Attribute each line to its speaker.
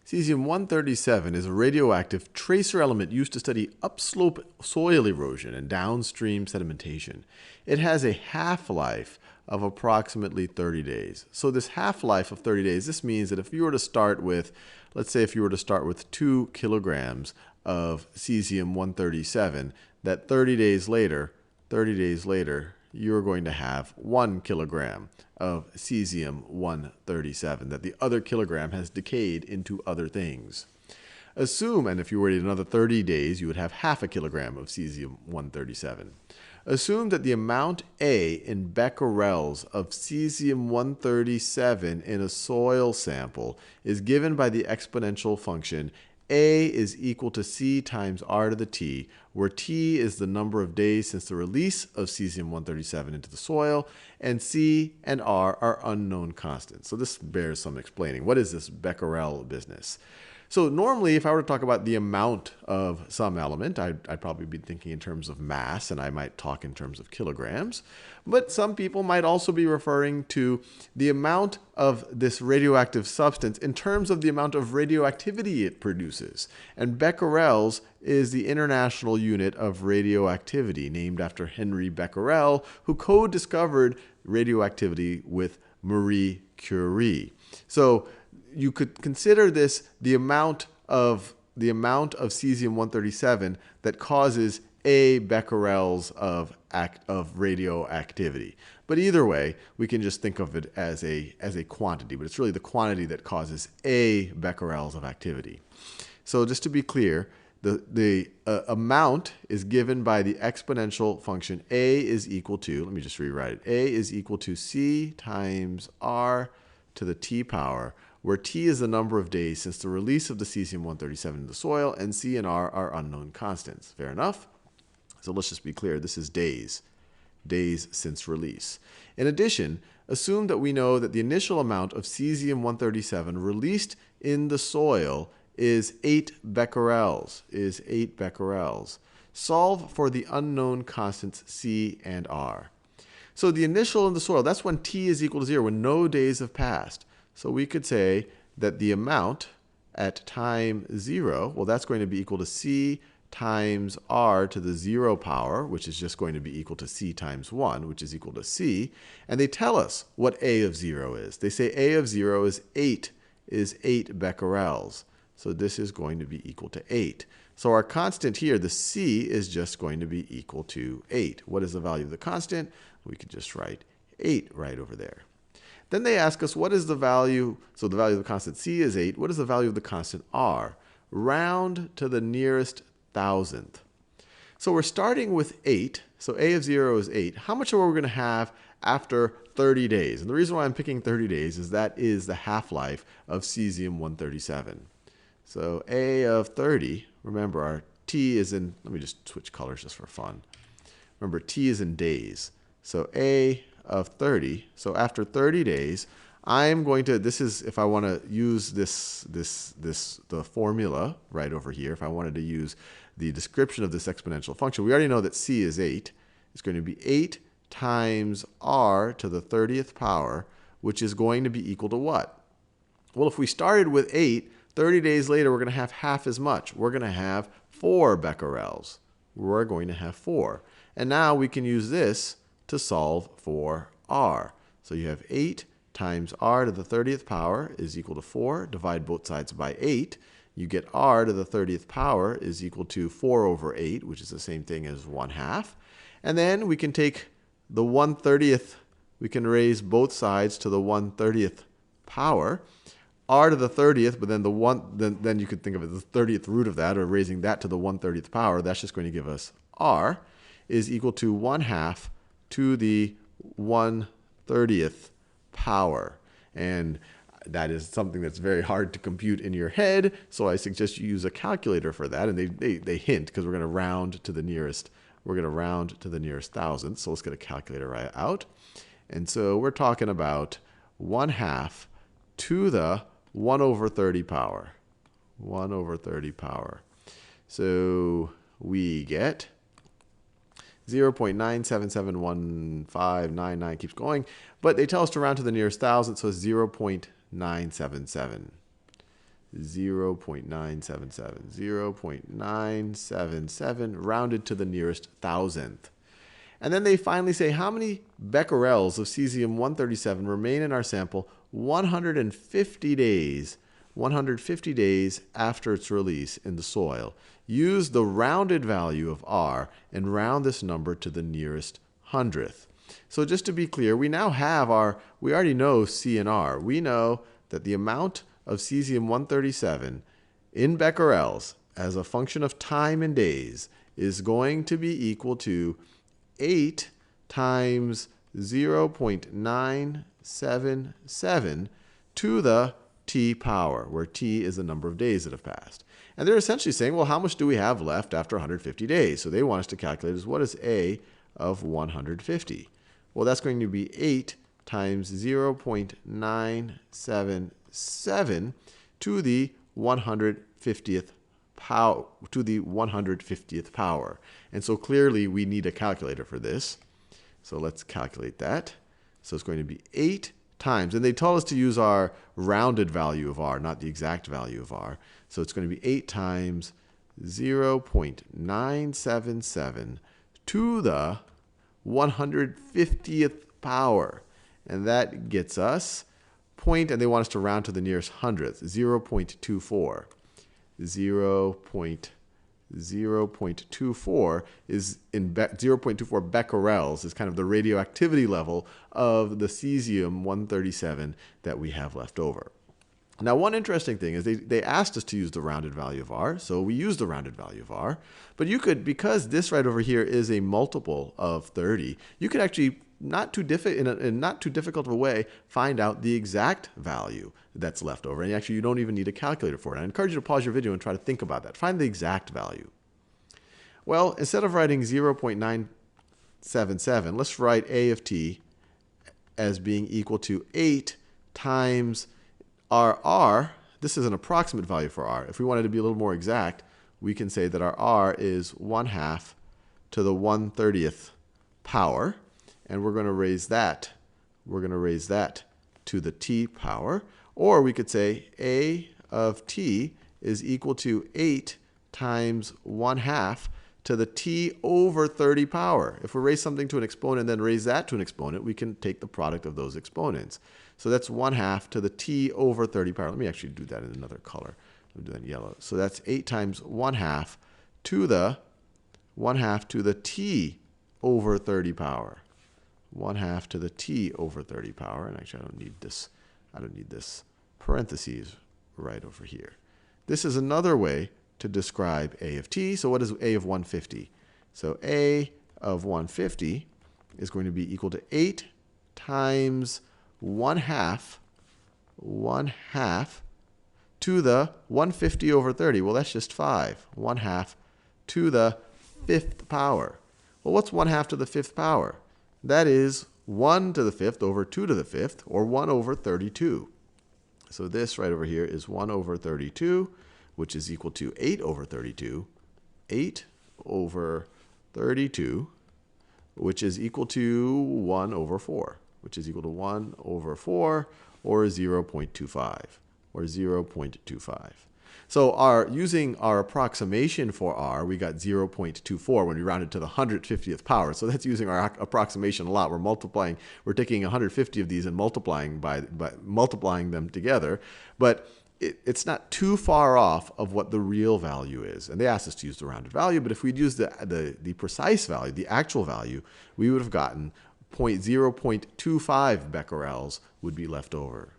Speaker 1: Cesium-137 is a radioactive tracer element used to study upslope soil erosion and downstream sedimentation. It has a half-life of approximately 30 days. So this half-life of 30 days, this means that if you were to start with, let's say if you were to start with 2 kilograms of cesium-137, that 30 days later, you're going to have 1 kilogram of cesium-137, that the other kilogram has decayed into other things. Assume, and if you waited another 30 days, you would have half a kilogram of cesium-137. Assume that the amount A in becquerels of cesium-137 in a soil sample is given by the exponential function A is equal to C times R to the T, where T is the number of days since the release of cesium-137 into the soil, and C and R are unknown constants. So this bears some explaining. What is this becquerel business? So normally, if I were to talk about the amount of some element, I'd probably be thinking in terms of mass, and I might talk in terms of kilograms. But some people might also be referring to the amount of this radioactive substance in terms of the amount of radioactivity it produces. And becquerels is the international unit of radioactivity, named after Henry Becquerel, who co-discovered radioactivity with Marie Curie. So you could consider this the amount of cesium-137 that causes a becquerels of radioactivity. But either way, we can just think of it as a quantity, but it's really the quantity that causes a becquerels of activity. So just to be clear, the amount is given by the exponential function A is equal to, let me just rewrite it, A is equal to C times R to the T power, where T is the number of days since the release of the cesium-137 in the soil, and C and R are unknown constants. Fair enough? So let's just be clear. This is days since release. In addition, assume that we know that the initial amount of cesium-137 released in the soil is 8 becquerels. Solve for the unknown constants C and R. So the initial in the soil, that's when T is equal to 0, when no days have passed. So we could say that the amount at time 0, well, that's going to be equal to C times R to the 0 power, which is just going to be equal to C times 1, which is equal to C. And they tell us what A of 0 is. They say A of 0 is 8 becquerels. So this is going to be equal to 8. So our constant here, the C, is just going to be equal to 8. What is the value of the constant? We could just write 8 right over there. Then they ask us, what is the value? So the value of the constant C is 8. What is the value of the constant R? Round to the nearest thousandth. So we're starting with 8. So A of 0 is 8. How much are we going to have after 30 days? And the reason why I'm picking 30 days is that is the half-life of cesium-137. So A of 30, remember our T is in, let me just switch colors just for fun. Remember, T is in days. So A of 30, so after 30 days, I'm going to, this is, if I want to use the formula right over here, if I wanted to use the description of this exponential function, we already know that C is 8. It's going to be 8 times R to the 30th power, which is going to be equal to what? Well, if we started with 8, 30 days later, we're going to have half as much. We're going to have 4 becquerels. We're going to have 4. And now we can use this to solve for R. So you have 8 times R to the 30th power is equal to 4. Divide both sides by 8. You get R to the 30th power is equal to 4 over 8, which is the same thing as 1/2. And then we can take the 1/30th, we can raise both sides to the 1/30th power. R to the 30th, but then then you could think of it as the 30th root of that, or raising that to the 1/30th power. That's just going to give us R is equal to 1/2 to the 1/30th power. And that is something that's very hard to compute in your head, so I suggest you use a calculator for that. And they hint, because we're going to round to the nearest, thousandth. So let's get a calculator right out. And so we're talking about 1/2 to the 1/30 power. 1/30 power. So we get 0.9771599, keeps going. But they tell us to round to the nearest thousand, so it's 0.977. 0.977. 0.977 rounded to the nearest thousandth. And then they finally say how many becquerels of cesium-137 remain in our sample 150 days after its release in the soil. Use the rounded value of R and round this number to the nearest hundredth. So just to be clear, we now have we already know C and R. We know that the amount of cesium-137 in becquerels as a function of time in days is going to be equal to 8 times 0.977 to the t power, where t is the number of days that have passed. And they're essentially saying, well, how much do we have left after 150 days? So they want us to calculate is what is a of 150? Well, that's going to be 8 times 0.977 to the 150th power. And so clearly we need a calculator for this. So let's calculate that. So it's going to be 8 times, and they told us to use our rounded value of R, not the exact value of R. So it's going to be 8 times 0.977 to the 150th power. And that gets us and they want us to round to the nearest hundredth, 0.24. 0.24 is 0.24 becquerels is kind of the radioactivity level of the cesium-137 that we have left over. Now, one interesting thing is they asked us to use the rounded value of R, so we used the rounded value of R. But you could, because this right over here is a multiple of 30, you could actually, in a not too difficult of a way, find out the exact value that's left over. And actually, you don't even need a calculator for it. I encourage you to pause your video and try to think about that. Find the exact value. Well, instead of writing 0.977, let's write A of t as being equal to 8 times our R. This is an approximate value for R. If we wanted to be a little more exact, we can say that our R is 1/2 to the 1/30th power. And we're going to raise that. We're going to raise that to the t power. Or we could say A of t is equal to 8 times 1/2 to the t over 30 power. If we raise something to an exponent and then raise that to an exponent, we can take the product of those exponents. So that's 1/2 to the t over 30 power. Let me actually do that in another color. Let me do that in yellow. So that's 8 times 1/2 to the t over 30 power. 1/2 to the t over 30 power. And actually, I don't need this parentheses right over here. This is another way to describe A of t. So what is A of 150? So A of 150 is going to be equal to 8 times 1/2 to the 150 over 30. Well, that's just 5. 1/2 to the 5th power. Well, what's 1/2 to the 5th power? That is 1 to the 5th over 2 to the 5th, or 1 over 32. So this right over here is 1 over 32, which is equal to 8 over 32. 8 over 32, which is equal to 1 over 4, which is equal to 1 over 4, or 0.25, or 0.25. So using our approximation for R, we got 0.24 when we rounded to the 150th power. So that's using our approximation a lot. We're taking 150 of these and multiplying them together. But it's not too far off of what the real value is. And they asked us to use the rounded value, but if we'd used the precise value, the actual value, we would have gotten 0.25 becquerels would be left over.